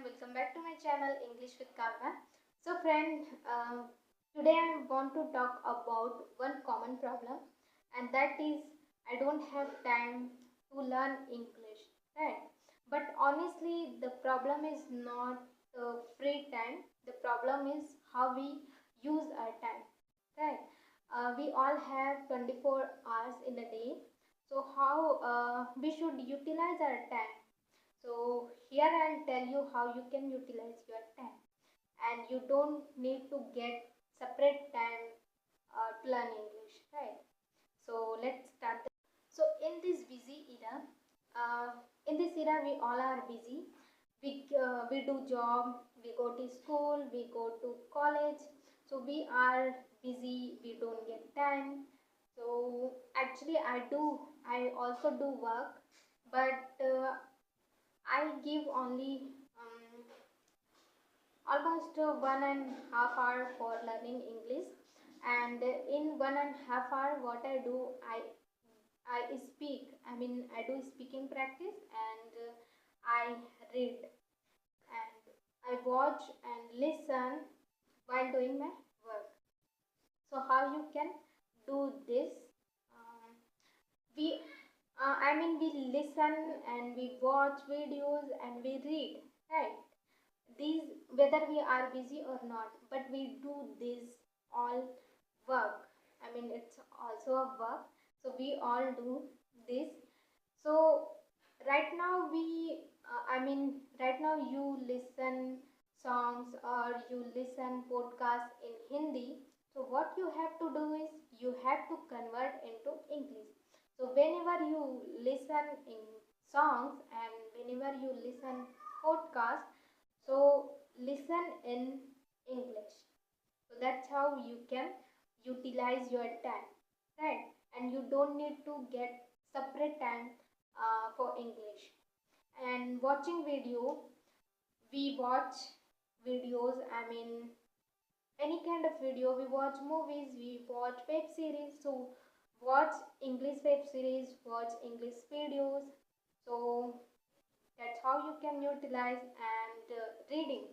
welcome back to my channel English with Kavya. So friend, today I want to talk about one common problem, and that is I don't have time to learn English, right? But honestly the problem is not free time. The problem is how we use our time, right? We all have 24 hours in a day, so how we should utilize our time. So here I'll tell you how you can utilize your time, and you don't need to get separate time to learn English, right? So let's start. So in this busy era, we all are busy. We do job, we go to school, we go to college. So we are busy. We don't get time. So actually, I also do work, but I give only almost 1.5 hour for learning English, and in 1.5 hour, what I do, I speak. I do speaking practice, and I read, and I watch and listen while doing my work. So how you can do this? Um, we we listen and we watch videos and we read, right? These, whether we are busy or not, but we do this all work. It's also a work, so we all do this. So right now right now you listen songs or you listen podcast in Hindi. So what you have to do is you have to convert into English. So whenever you listen in songs and whenever you listen podcast, so listen in English. So that's how you can utilize your time, right? And you don't need to get separate time for English. And watching video, we watch videos. Any kind of video. We watch movies. We watch web series. So watch English web series. Watch English videos. So that's how you can utilize. And reading,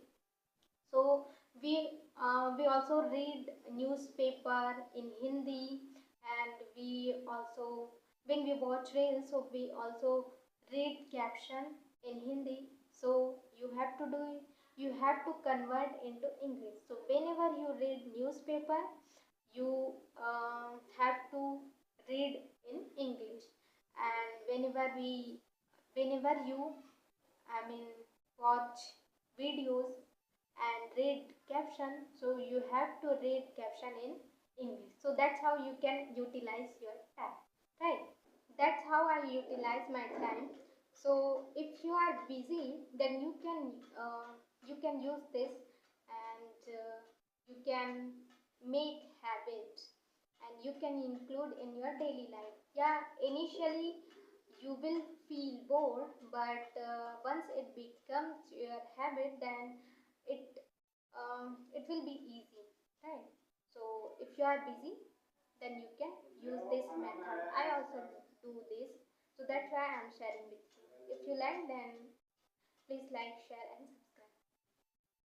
so we also read newspaper in Hindi, and we also, when we watch reels, so we also read caption in Hindi. So you have to convert into English. So whenever you read newspaper, you have to read in English, and whenever you watch videos and read caption, so you have to read caption in English. So that's how you can utilize your time, right? That's how I utilize my time. So if you are busy, then you can use this, and you can make habits, and you can include in your daily life. Yeah, initially you will feel bored, but once it becomes your habit, then it will be easy, right? So if you are busy, then you can use this method. I also do this, so that's why I'm sharing with you. If you like, then please like, share, and subscribe.